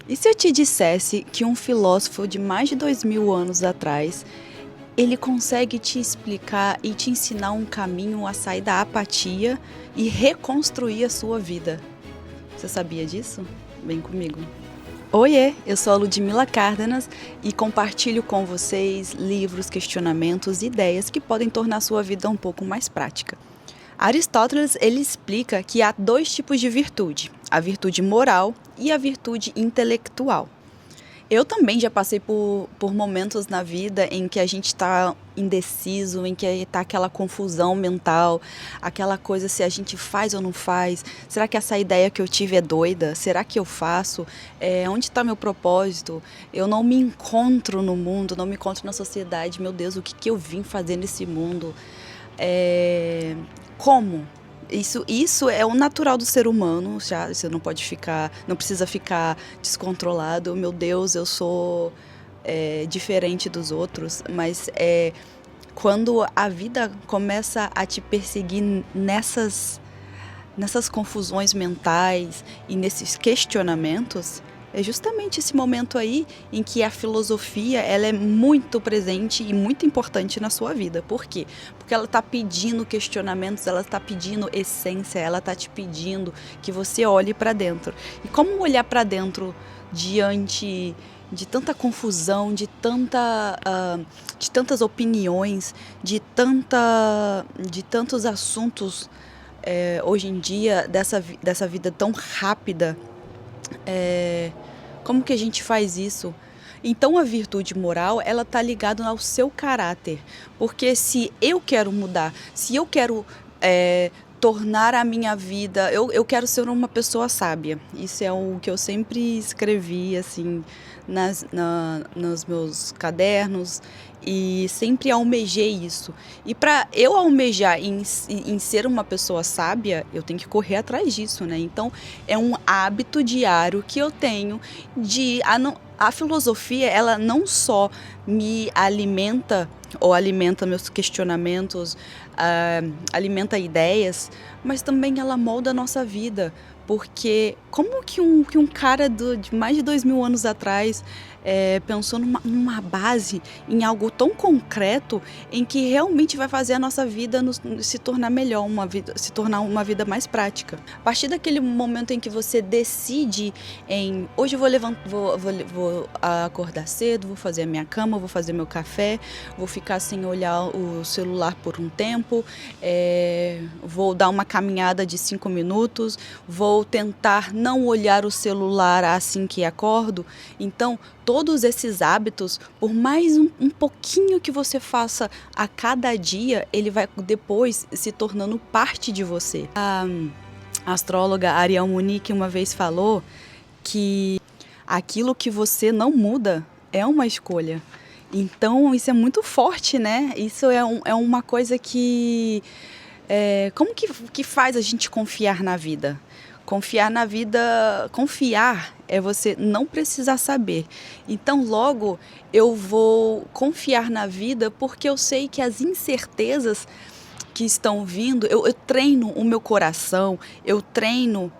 E se eu te dissesse que um filósofo de mais de 2000 anos atrás, ele consegue te explicar e te ensinar um caminho a sair da apatia e reconstruir a sua vida? Você sabia disso? Vem comigo. Oiê, eu sou a Ludmila Cárdenas e compartilho com vocês livros, questionamentos e ideias que podem tornar a sua vida um pouco mais prática. Aristóteles ele explica que há dois tipos de virtude, a virtude moral e a virtude intelectual. Eu também já passei por momentos na vida em que a gente está indeciso, em que está aquela confusão mental, aquela coisa se a gente faz ou não faz, será que essa ideia que eu tive é doida? Será que eu faço? Onde está meu propósito? Eu não me encontro no mundo, não me encontro na sociedade, meu Deus, o que eu vim fazer nesse mundo? Como? Isso é o natural do ser humano, já você não precisa ficar descontrolado. Meu Deus, eu sou diferente dos outros, mas quando a vida começa a te perseguir nessas confusões mentais e nesses questionamentos, é justamente esse momento aí em que a filosofia ela é muito presente e muito importante na sua vida. Por quê? Porque ela está pedindo questionamentos, ela está pedindo essência, ela está te pedindo que você olhe para dentro. E como olhar para dentro diante de tanta confusão, de tantas opiniões, de tantos assuntos hoje em dia, dessa vida tão rápida? Como que a gente faz isso? Então a virtude moral, ela tá ligada ao seu caráter. Porque se eu quero mudar, se eu quero tornar a minha vida, eu quero ser uma pessoa sábia. Isso é o que eu sempre escrevi, assim, nos meus cadernos e sempre almejei isso. E para eu almejar em ser uma pessoa sábia, eu tenho que correr atrás disso, né? Então é um hábito diário que eu tenho de a filosofia, ela não só me alimenta ou alimenta meus questionamentos, alimenta ideias, mas também ela molda a nossa vida. Porque como que um cara de mais de 2000 anos atrás pensou numa base, em algo tão concreto, em que realmente vai fazer a nossa vida se tornar melhor, se tornar uma vida mais prática. A partir daquele momento em que você decide hoje eu vou acordar cedo, vou fazer a minha cama, vou fazer meu café, vou ficar sem olhar o celular por um tempo, vou dar uma caminhada de 5 minutos, vou tentar não olhar o celular assim que acordo. Então, todos esses hábitos, por mais um pouquinho que você faça a cada dia, ele vai depois se tornando parte de você. A astróloga Ariel Munique uma vez falou que aquilo que você não muda é uma escolha. Então, isso é muito forte, né? Isso é uma coisa que... como que faz a gente confiar na vida? Confiar é você não precisar saber. Então, logo, eu vou confiar na vida porque eu sei que as incertezas que estão vindo, eu treino o meu coração, eu treino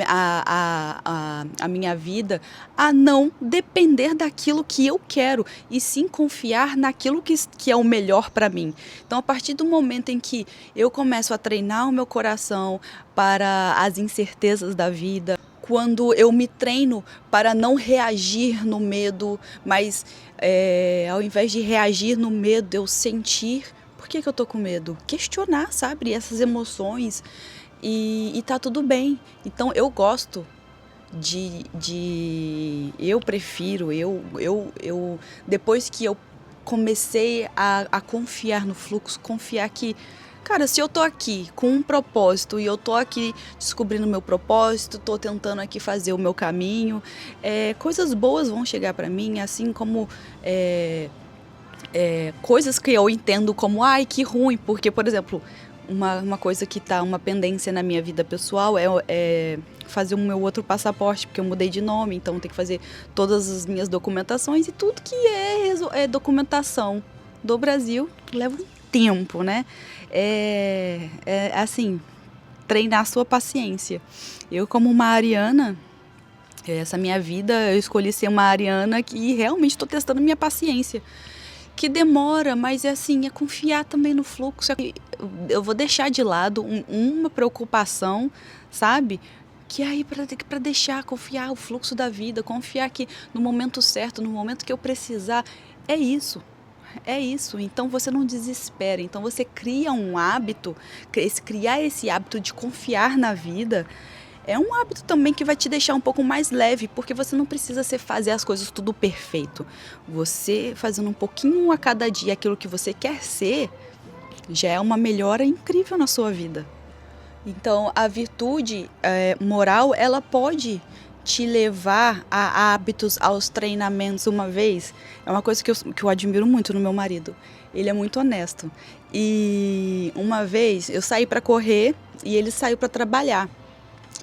a minha vida a não depender daquilo que eu quero e sim confiar naquilo que é o melhor para mim. Então, a partir do momento em que eu começo a treinar o meu coração para as incertezas da vida, quando eu me treino para não reagir no medo, mas ao invés de reagir no medo, eu sentir por que eu tô com medo, questionar, sabe, essas emoções. E tá tudo bem. Então eu gosto eu prefiro, depois que eu comecei a confiar no fluxo, confiar que, cara, se eu tô aqui com um propósito e eu tô aqui descobrindo o meu propósito, tô tentando aqui fazer o meu caminho, coisas boas vão chegar pra mim, assim como coisas que eu entendo como, ai, que ruim, porque, por exemplo, uma coisa que tá uma pendência na minha vida pessoal é fazer o meu outro passaporte, porque eu mudei de nome, então tem que fazer todas as minhas documentações e tudo que é documentação do Brasil leva um tempo, né? Assim, treinar a sua paciência. Eu, como uma ariana, Essa minha vida, eu escolhi ser uma ariana que realmente estou testando minha paciência. Que demora, mas é assim, é confiar também no fluxo. Eu vou deixar de lado uma preocupação, sabe? Que aí para deixar, confiar o fluxo da vida, confiar que no momento certo, no momento que eu precisar, é isso. É isso, então você não desespera, então você cria um hábito, criar esse hábito de confiar na vida é um hábito também que vai te deixar um pouco mais leve, porque você não precisa fazer as coisas tudo perfeito. Você fazendo um pouquinho a cada dia aquilo que você quer ser, já é uma melhora incrível na sua vida. Então, a virtude moral, ela pode te levar a hábitos, aos treinamentos uma vez. É uma coisa que eu admiro muito no meu marido. Ele é muito honesto. E uma vez eu saí para correr e ele saiu para trabalhar.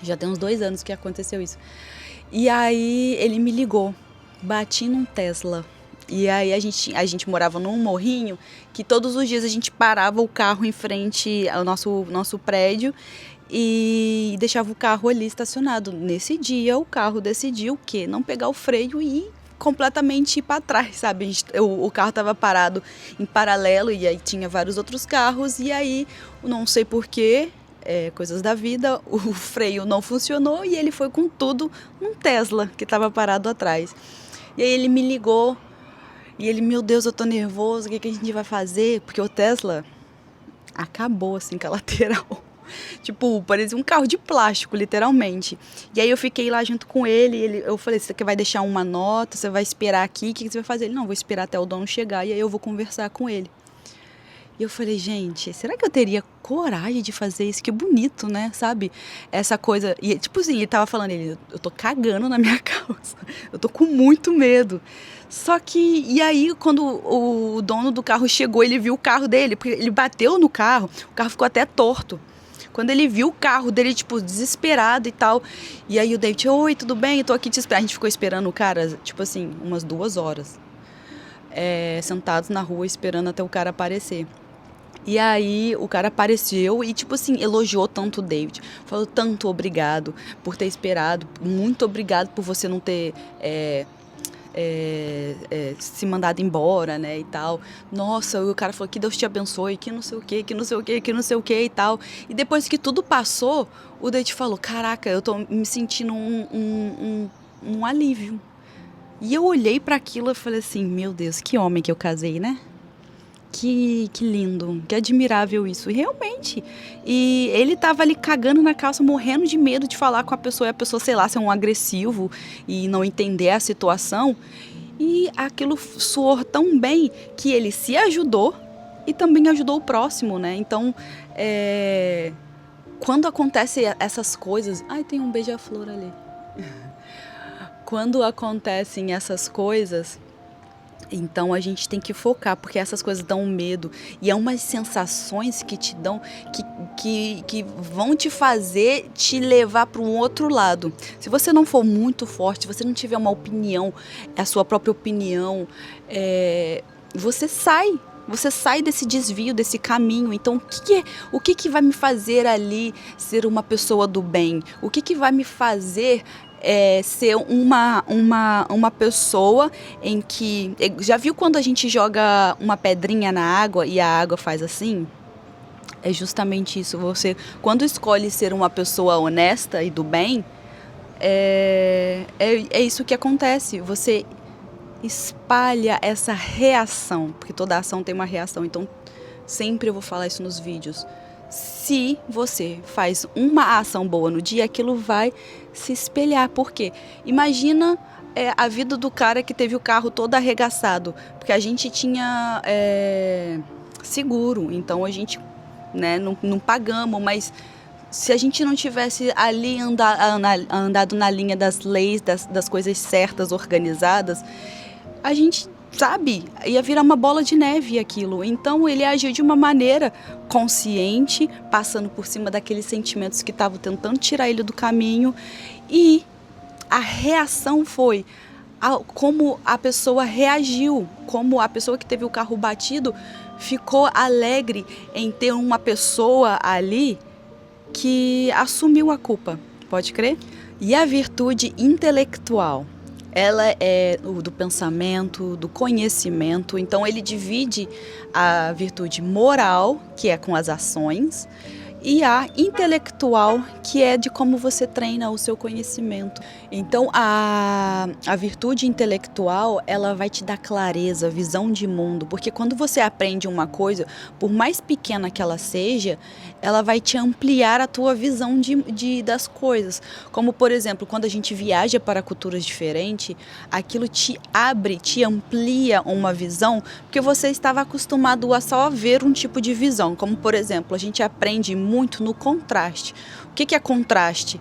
Já tem uns 2 anos que aconteceu isso. E aí ele me ligou, bati num Tesla. E aí a gente morava num morrinho que todos os dias a gente parava o carro em frente ao nosso prédio e deixava o carro ali estacionado. Nesse dia o carro decidiu o quê? Não pegar o freio e completamente ir para trás, sabe? O carro estava parado em paralelo e aí tinha vários outros carros e aí, não sei porquê, coisas da vida, o freio não funcionou e ele foi com tudo num Tesla que estava parado atrás. E aí ele me ligou e ele, meu Deus, eu tô nervoso, o que a gente vai fazer? Porque o Tesla acabou assim com a lateral. Tipo, parecia um carro de plástico, literalmente. E aí eu fiquei lá junto com ele, eu falei, você vai deixar uma nota, você vai esperar aqui, o que você vai fazer? Ele, não, vou esperar até o dono chegar e aí eu vou conversar com ele. E eu falei, gente, será que eu teria coragem de fazer isso? Que bonito, né? Sabe? Essa coisa. E tipo assim, ele tava falando, eu tô cagando na minha calça. Eu tô com muito medo. Só que, e aí, quando o dono do carro chegou, ele viu o carro dele, porque ele bateu no carro, o carro ficou até torto. Quando ele viu o carro dele, tipo, desesperado e tal. E aí o David, oi, tudo bem? Eu tô aqui te esperando. A gente ficou esperando o cara, tipo assim, umas 2 horas. Sentados na rua, esperando até o cara aparecer. E aí o cara apareceu e, tipo assim, elogiou tanto o David. Falou tanto obrigado por ter esperado. Muito obrigado por você não ter se mandado embora, né, e tal. Nossa, o cara falou que Deus te abençoe, que não sei o que, que não sei o que, que não sei o que e tal. E depois que tudo passou, o David falou, caraca, eu tô me sentindo um alívio. E eu olhei para aquilo e falei assim, meu Deus, que homem que eu casei, né? Que lindo, que admirável isso. E realmente. E ele tava ali cagando na calça, morrendo de medo de falar com a pessoa. E a pessoa, sei lá, ser um agressivo e não entender a situação. E aquilo soou tão bem que ele se ajudou e também ajudou o próximo, né? Então, quando acontecem essas coisas... Ai, tem um beija-flor ali. Quando acontecem essas coisas... Então a gente tem que focar, porque essas coisas dão medo. E é umas sensações que te dão, que vão te fazer te levar para um outro lado. Se você não for muito forte, se você não tiver uma opinião, a sua própria opinião, você sai desse desvio, desse caminho. Então, o que vai me fazer ali ser uma pessoa do bem? O que vai me fazer... ser uma pessoa em que... Já viu quando a gente joga uma pedrinha na água e a água faz assim? É justamente isso. Você, quando escolhe ser uma pessoa honesta e do bem, é isso que acontece. Você espalha essa reação, porque toda ação tem uma reação. Então, sempre eu vou falar isso nos vídeos. Se você faz uma ação boa no dia, aquilo vai se espelhar. Por quê? Imagina a vida do cara que teve o carro todo arregaçado. Porque a gente tinha seguro, então a gente, né, não pagamos, mas se a gente não tivesse ali andado na linha das leis, das coisas certas, organizadas, a gente... sabe, ia virar uma bola de neve aquilo. Então ele agiu de uma maneira consciente, passando por cima daqueles sentimentos que estavam tentando tirar ele do caminho. E a reação foi como a pessoa reagiu, como a pessoa que teve o carro batido ficou alegre em ter uma pessoa ali que assumiu a culpa. Pode crer? E a virtude intelectual? Ela é do pensamento, do conhecimento. Então, ele divide a virtude moral, que é com as ações, e a intelectual, que é de como você treina o seu conhecimento. Então, a virtude intelectual, ela vai te dar clareza, visão de mundo, porque quando você aprende uma coisa, por mais pequena que ela seja, ela vai te ampliar a tua visão das coisas. Como, por exemplo, quando a gente viaja para culturas diferentes, aquilo te abre, te amplia uma visão, porque você estava acostumado a só ver um tipo de visão. Como, por exemplo, a gente aprende muito no contraste. O que é contraste?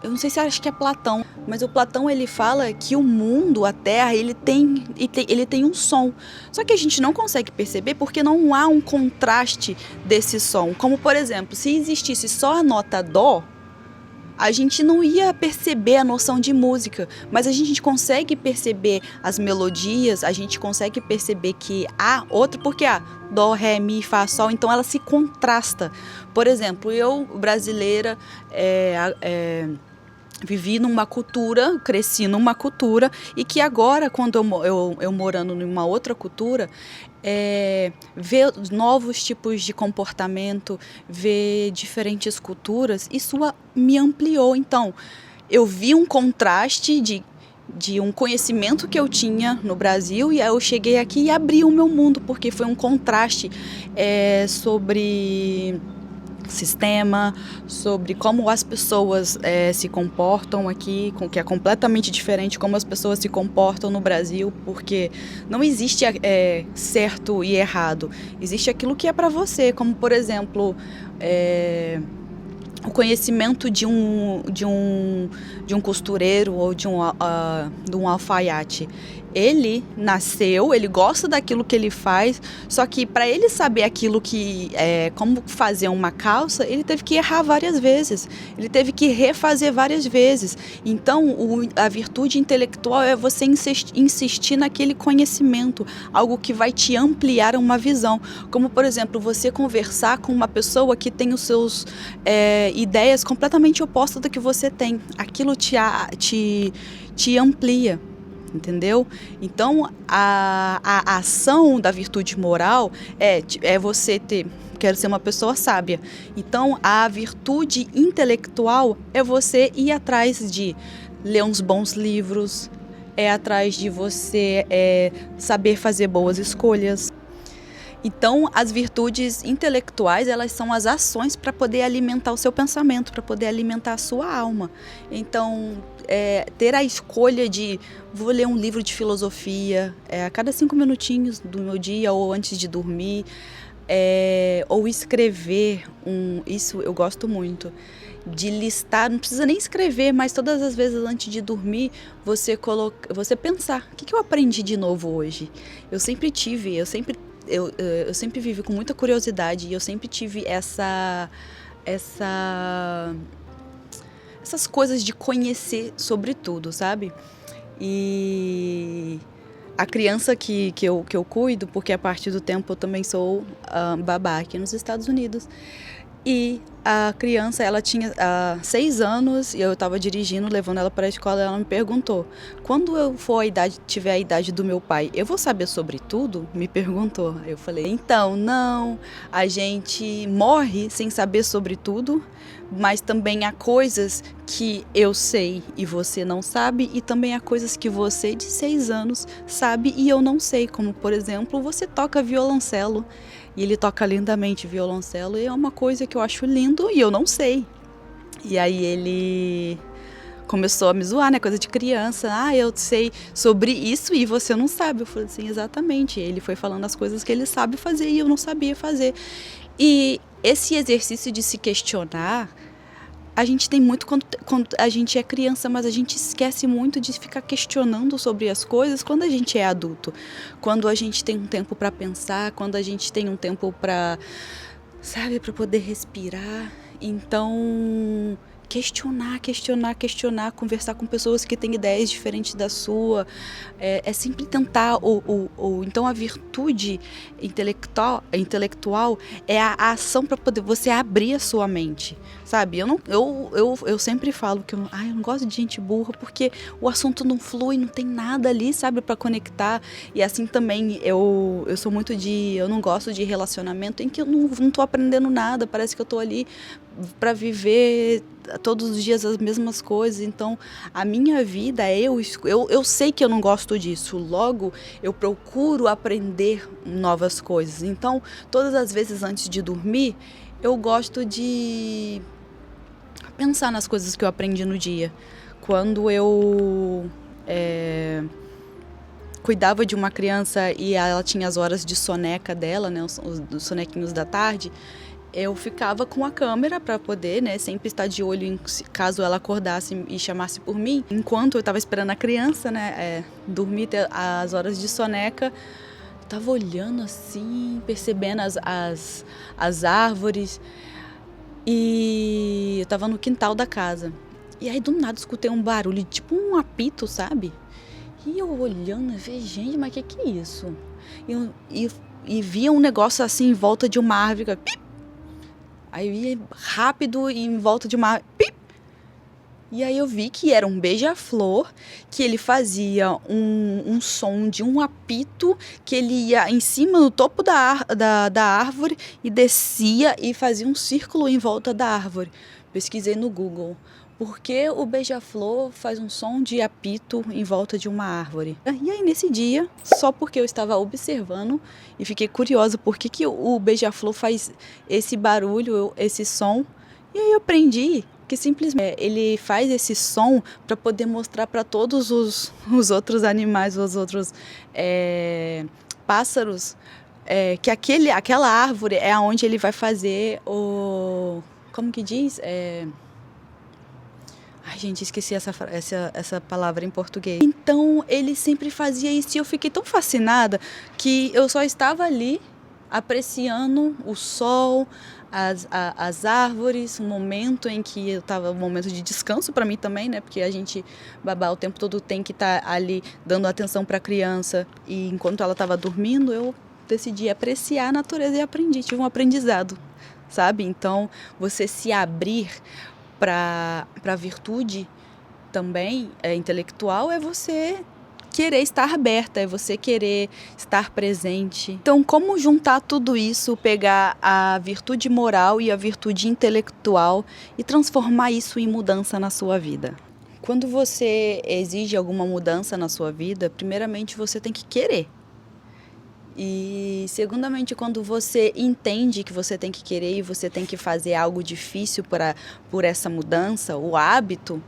Eu não sei se acho que é Platão, mas o Platão ele fala que o mundo, a Terra, ele tem um som. Só que a gente não consegue perceber porque não há um contraste desse som. Como, por exemplo, se existisse só a nota Dó, a gente não ia perceber a noção de música, mas a gente consegue perceber as melodias, a gente consegue perceber que há outra, porque Dó, Ré, Mi, Fá, Sol, então ela se contrasta. Por exemplo, eu, brasileira, vivi numa cultura, cresci numa cultura, e que agora, quando eu morando numa outra cultura, ver novos tipos de comportamento, ver diferentes culturas, isso me ampliou. Então, eu vi um contraste de um conhecimento que eu tinha no Brasil, e aí eu cheguei aqui e abri o meu mundo, porque foi um contraste sobre sistema, sobre como as pessoas se comportam aqui, que é completamente diferente como as pessoas se comportam no Brasil, porque não existe certo e errado, existe aquilo que é para você, como por exemplo o conhecimento de um costureiro ou de um alfaiate. Ele nasceu, ele gosta daquilo que ele faz, só que para ele saber aquilo como fazer uma calça, ele teve que errar várias vezes, ele teve que refazer várias vezes. Então, a virtude intelectual é você insistir naquele conhecimento, algo que vai te ampliar uma visão. Como, por exemplo, você conversar com uma pessoa que tem os seus ideias completamente opostas da que você tem. Aquilo te amplia. Entendeu? Então, a ação da virtude moral é você quero ser uma pessoa sábia. Então, a virtude intelectual é você ir atrás de ler uns bons livros, atrás de você saber fazer boas escolhas. Então, as virtudes intelectuais, elas são as ações para poder alimentar o seu pensamento, para poder alimentar a sua alma. Então, ter a escolha de vou ler um livro de filosofia a cada 5 minutinhos do meu dia ou antes de dormir, ou escrever isso eu gosto muito, de listar, não precisa nem escrever, mas todas as vezes antes de dormir, você pensar, o que eu aprendi de novo hoje? Eu sempre vivi com muita curiosidade e eu sempre tive essas coisas de conhecer sobre tudo, sabe? E a criança que eu cuido, porque a partir do tempo eu também sou babá aqui nos Estados Unidos, e a criança, ela tinha 6 anos e eu estava dirigindo, levando ela para a escola, e ela me perguntou, quando eu tiver a idade do meu pai, eu vou saber sobre tudo? Me perguntou. Eu falei, então, não, a gente morre sem saber sobre tudo, mas também há coisas que eu sei e você não sabe, e também há coisas que você de 6 anos sabe e eu não sei, como por exemplo, você toca violoncelo. E ele toca lindamente violoncelo, e é uma coisa que eu acho lindo e eu não sei. E aí ele começou a me zoar, né? Coisa de criança. Eu sei sobre isso e você não sabe. Eu falei assim, exatamente. Ele foi falando as coisas que ele sabe fazer e eu não sabia fazer. E esse exercício de se questionar, a gente tem muito quando a gente é criança, mas a gente esquece muito de ficar questionando sobre as coisas quando a gente é adulto. Quando a gente tem um tempo para pensar, quando a gente tem um tempo para poder respirar. Então, questionar, conversar com pessoas que têm ideias diferentes da sua, é sempre tentar, então a virtude intelectual é a ação para poder você abrir a sua mente, sabe? Eu sempre falo que eu não gosto de gente burra, porque o assunto não flui, não tem nada ali, sabe, para conectar. E assim também, eu sou muito eu não gosto de relacionamento em que eu não tô aprendendo nada, parece que eu tô ali para viver todos os dias as mesmas coisas. Então a minha vida eu sei que eu não gosto disso, logo eu procuro aprender novas coisas. Então todas as vezes antes de dormir eu gosto de pensar nas coisas que eu aprendi no dia. Quando eu cuidava de uma criança e ela tinha as horas de soneca dela, né, os sonequinhos da tarde, eu ficava com a câmera para poder, né, sempre estar de olho caso ela acordasse e chamasse por mim. Enquanto eu estava esperando a criança, né, dormir, ter as horas de soneca, eu estava olhando assim, percebendo as árvores, e eu estava no quintal da casa. E aí do nada escutei um barulho, tipo um apito, sabe? E eu olhando, eu falei, gente, mas que é isso? E via um negócio assim em volta de uma árvore, pip! Aí eu ia rápido em volta de uma pip! E aí eu vi que era um beija-flor, que ele fazia um som de um apito, que ele ia em cima no topo da árvore e descia e fazia um círculo em volta da árvore. Pesquisei no Google. Por que o beija-flor faz um som de apito em volta de uma árvore? E aí nesse dia, só porque eu estava observando e fiquei curiosa por que o beija-flor faz esse barulho, esse som, e aí eu aprendi que simplesmente ele faz esse som para poder mostrar para todos os outros animais, os outros pássaros, que aquela árvore é onde ele vai fazer como que diz? Ai, gente, esqueci essa palavra em português. Então, ele sempre fazia isso e eu fiquei tão fascinada que eu só estava ali apreciando o sol, as árvores, um momento em que eu estava, um momento de descanso para mim também, né? Porque a gente, babá, o tempo todo tem que estar ali dando atenção para a criança. E enquanto ela estava dormindo, eu decidi apreciar a natureza e aprendi, tive um aprendizado, sabe? Então, você se abrir para a virtude também intelectual é você querer estar aberta, é você querer estar presente. Então, como juntar tudo isso, pegar a virtude moral e a virtude intelectual e transformar isso em mudança na sua vida? Quando você exige alguma mudança na sua vida, primeiramente você tem que querer. E, segundamente, quando você entende que você tem que querer e você tem que fazer algo difícil por essa mudança, o hábito,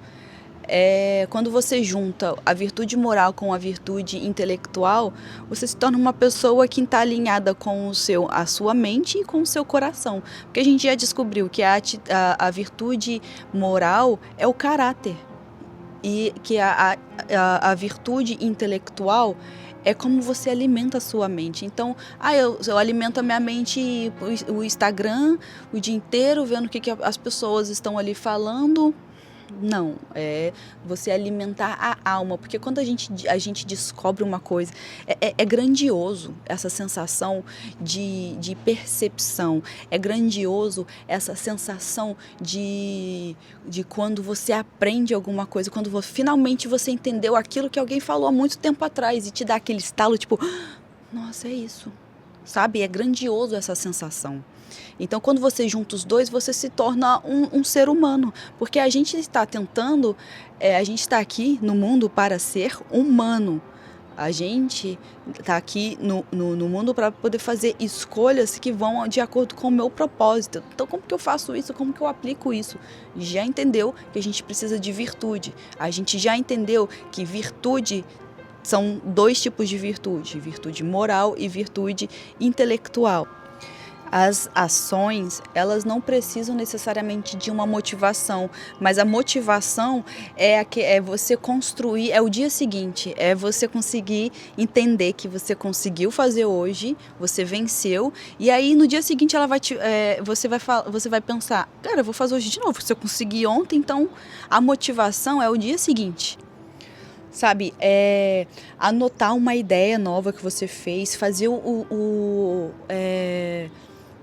quando você junta a virtude moral com a virtude intelectual, você se torna uma pessoa que está alinhada com a sua mente e com o seu coração. Porque a gente já descobriu que a virtude moral é o caráter e que a virtude intelectual é como você alimenta a sua mente. Então, eu alimento a minha mente, o Instagram, o dia inteiro, vendo o que as pessoas estão ali falando. Não, é você alimentar a alma, porque quando a gente descobre uma coisa, é grandioso essa sensação de percepção, é grandioso essa sensação de quando você aprende alguma coisa, quando finalmente você entendeu aquilo que alguém falou há muito tempo atrás e te dá aquele estalo, tipo, nossa, é isso, sabe? É grandioso essa sensação. Então, quando você junta os dois, você se torna um ser humano. Porque a gente está tentando, a gente está aqui no mundo para ser humano. A gente está aqui no mundo para poder fazer escolhas que vão de acordo com o meu propósito. Então, como que eu faço isso? Como que eu aplico isso? Já entendeu que a gente precisa de virtude. A gente já entendeu que virtude são dois tipos de virtude. Virtude moral e virtude intelectual. As ações, elas não precisam necessariamente de uma motivação, mas a motivação é você construir, é o dia seguinte, é você conseguir entender que você conseguiu fazer hoje, você venceu, e aí no dia seguinte você vai pensar, cara, eu vou fazer hoje de novo, se eu consegui ontem, então a motivação é o dia seguinte. Sabe, anotar uma ideia nova que você fez, fazer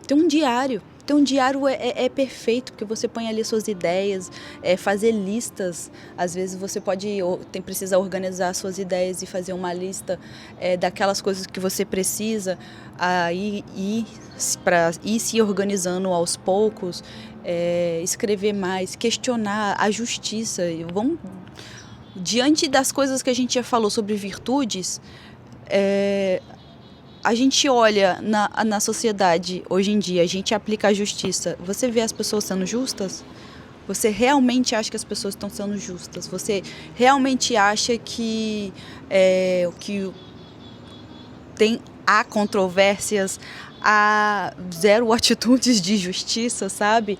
ter um diário. Ter um diário é perfeito, porque você põe ali suas ideias, fazer listas. Às vezes você precisa organizar suas ideias e fazer uma lista daquelas coisas que você precisa, para ir se organizando aos poucos, escrever mais, questionar a justiça. Diante das coisas que a gente já falou sobre virtudes, a gente olha na sociedade hoje em dia, a gente aplica a justiça. Você vê as pessoas sendo justas? Você realmente acha que as pessoas estão sendo justas? Você realmente acha que há controvérsias, há zero atitudes de justiça, sabe?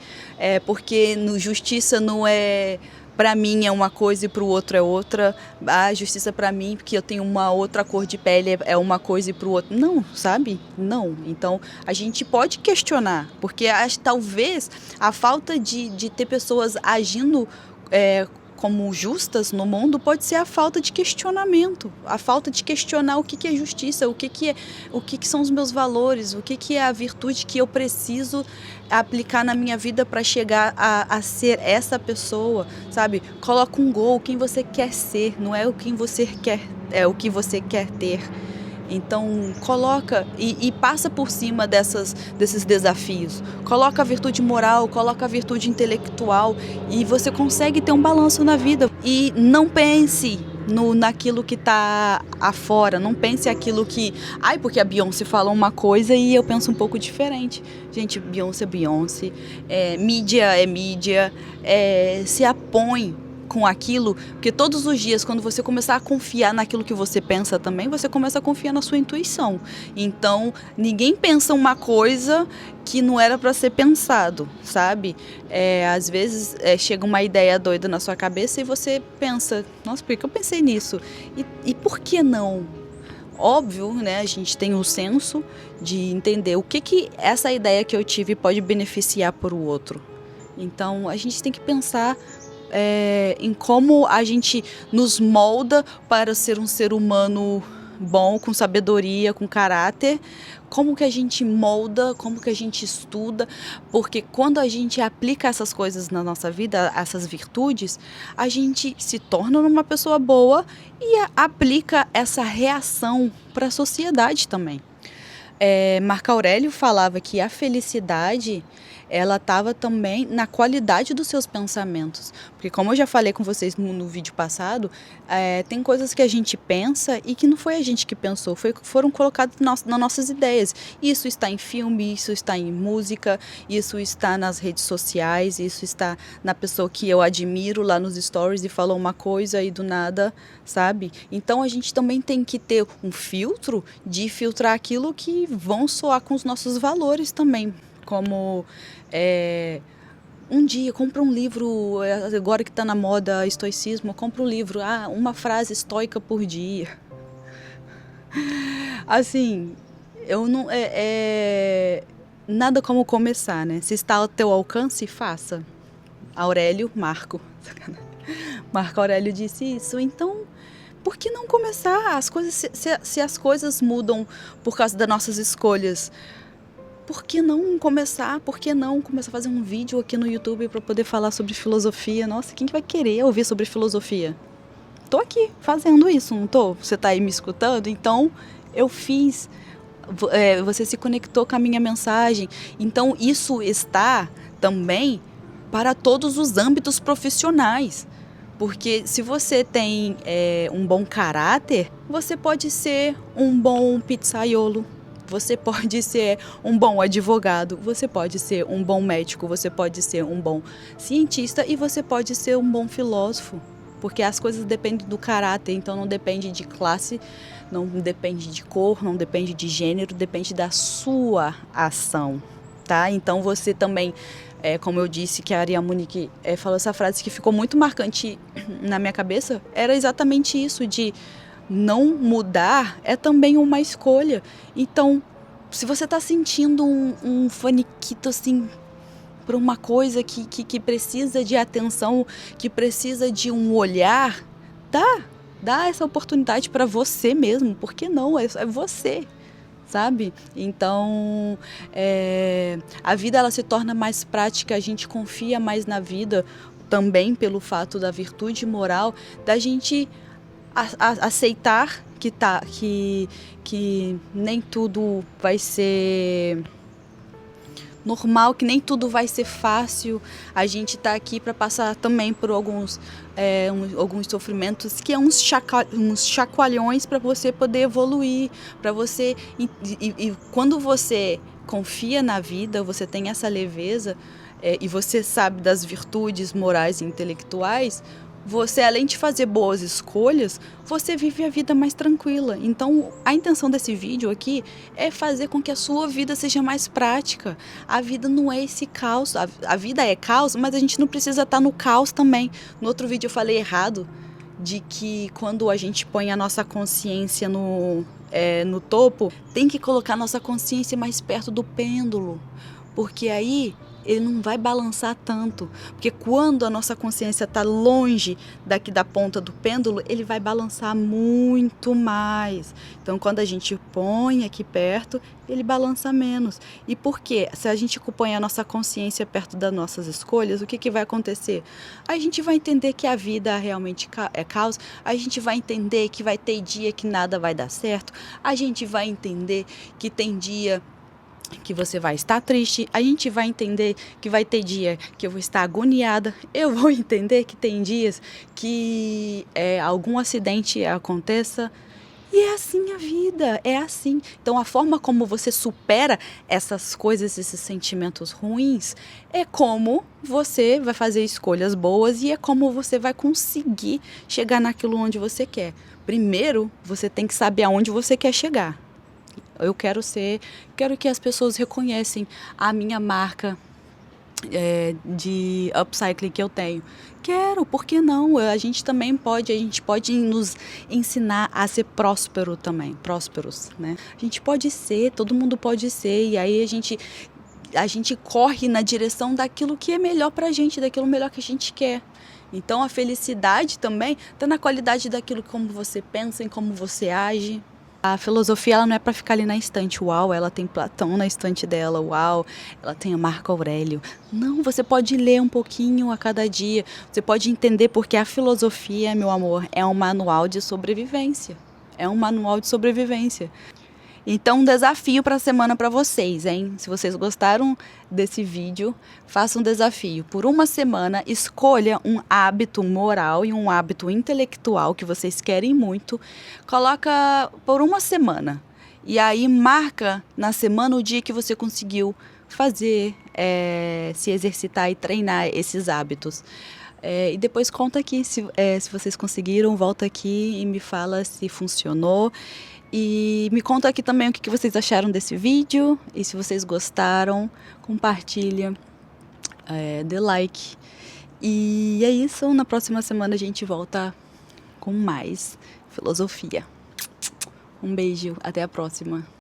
Porque justiça não é... Para mim é uma coisa e para o outro é outra. A justiça para mim, porque eu tenho uma outra cor de pele, é uma coisa e para o outro. Não, sabe? Não. Então, a gente pode questionar, porque talvez a falta de ter pessoas agindo como justas no mundo pode ser a falta de questionamento, a falta de questionar o que é justiça, o que são os meus valores, o que é a virtude que eu preciso aplicar na minha vida para chegar a ser essa pessoa, sabe? Coloca um gol, quem você quer ser, não é o que você quer, é o que você quer ter. Então, coloca e passa por cima desses desafios. Coloca a virtude moral, coloca a virtude intelectual e você consegue ter um balanço na vida. E não pense naquilo que está afora, não pense aquilo que... porque a Beyoncé falou uma coisa e eu penso um pouco diferente. Gente, Beyoncé é Beyoncé, mídia é mídia, se apõe com aquilo, porque todos os dias, quando você começar a confiar naquilo que você pensa também, você começa a confiar na sua intuição. Então, ninguém pensa uma coisa que não era para ser pensado, sabe? Às vezes chega uma ideia doida na sua cabeça e você pensa, nossa, por que eu pensei nisso? E por que não? Óbvio, né? A gente tem o senso de entender o que essa ideia que eu tive pode beneficiar para o outro. Então, a gente tem que pensar em como a gente nos molda para ser um ser humano bom, com sabedoria, com caráter, como que a gente molda, como que a gente estuda, porque quando a gente aplica essas coisas na nossa vida, essas virtudes, a gente se torna uma pessoa boa e aplica essa reação para a sociedade também. Marco Aurélio falava que a felicidade ela estava também na qualidade dos seus pensamentos. Porque como eu já falei com vocês no vídeo passado, tem coisas que a gente pensa e que não foi a gente que pensou, foram colocadas nas nossas ideias. Isso está em filme, isso está em música, isso está nas redes sociais, isso está na pessoa que eu admiro lá nos stories e falou uma coisa e do nada, sabe? Então a gente também tem que ter um filtro de filtrar aquilo que vão soar com os nossos valores também. Como um dia, compra um livro, agora que está na moda estoicismo, compra um livro, uma frase estoica por dia. Assim, eu não... nada como começar, né? Se está ao teu alcance, faça. Marco Aurélio disse isso, então... Por que não começar? As coisas, se as coisas mudam por causa das nossas escolhas, por que não começar? Por que não começar a fazer um vídeo aqui no YouTube para poder falar sobre filosofia? Nossa, quem que vai querer ouvir sobre filosofia? Tô aqui fazendo isso, não tô? Você tá aí me escutando? Então, eu fiz. Você se conectou com a minha mensagem. Então, isso está também para todos os âmbitos profissionais. Porque se você tem um bom caráter, você pode ser um bom pizzaiolo. Você pode ser um bom advogado, você pode ser um bom médico, você pode ser um bom cientista e você pode ser um bom filósofo. Porque as coisas dependem do caráter, então não depende de classe, não depende de cor, não depende de gênero, depende da sua ação. tá? Então você também, como eu disse, que a Ariane Monique falou essa frase que ficou muito marcante na minha cabeça, era exatamente isso, de não mudar é também uma escolha. Então, se você está sentindo um faniquito assim por uma coisa que precisa de atenção, que precisa de um olhar, dá essa oportunidade para você mesmo. Por que não? É você, sabe? Então, a vida ela se torna mais prática, a gente confia mais na vida também pelo fato da virtude moral, da gente aceitar que nem tudo vai ser normal, que nem tudo vai ser fácil. A gente está aqui para passar também por alguns sofrimentos, que é uns chacoalhões para você poder evoluir, para você e quando você confia na vida, você tem essa leveza e você sabe das virtudes morais e intelectuais. Você, além de fazer boas escolhas, você vive a vida mais tranquila. Então, a intenção desse vídeo aqui é fazer com que a sua vida seja mais prática. A vida não é esse caos. A vida é caos, mas a gente não precisa estar no caos também. No outro vídeo eu falei errado, de que quando a gente põe a nossa consciência no topo, tem que colocar a nossa consciência mais perto do pêndulo. Porque aí ele não vai balançar tanto, porque quando a nossa consciência está longe daqui da ponta do pêndulo, ele vai balançar muito mais. Então, quando a gente põe aqui perto, ele balança menos. E por quê? Se a gente põe a nossa consciência perto das nossas escolhas, o que vai acontecer? A gente vai entender que a vida realmente é caos, a gente vai entender que vai ter dia que nada vai dar certo, a gente vai entender que tem dia que você vai estar triste, a gente vai entender que vai ter dia que eu vou estar agoniada, eu vou entender que tem dias que algum acidente aconteça, e é assim a vida, é assim. Então a forma como você supera essas coisas, esses sentimentos ruins, é como você vai fazer escolhas boas e é como você vai conseguir chegar naquilo onde você quer. Primeiro, você tem que saber aonde você quer chegar. Eu quero que as pessoas reconhecem a minha marca de upcycling que eu tenho. Quero, por que não? A gente pode nos ensinar a ser prósperos, né? A gente pode ser, todo mundo pode ser, e aí a gente corre na direção daquilo que é melhor pra gente, daquilo melhor que a gente quer. Então a felicidade também está na qualidade daquilo, como você pensa, em como você age. A filosofia ela não é para ficar ali na estante, uau, ela tem Platão na estante dela, uau, ela tem a Marco Aurélio. Não, você pode ler um pouquinho a cada dia, você pode entender porque a filosofia, meu amor, é um manual de sobrevivência. É um manual de sobrevivência. Então, um desafio para a semana para vocês, hein? Se vocês gostaram desse vídeo, faça um desafio. Por uma semana, escolha um hábito moral e um hábito intelectual que vocês querem muito. Coloca por uma semana. E aí, marca na semana o dia que você conseguiu fazer, se exercitar e treinar esses hábitos. E depois conta aqui se vocês conseguiram, volta aqui e me fala se funcionou. E me conta aqui também o que vocês acharam desse vídeo. E se vocês gostaram, compartilha, dê like. E é isso, na próxima semana a gente volta com mais filosofia. Um beijo, até a próxima.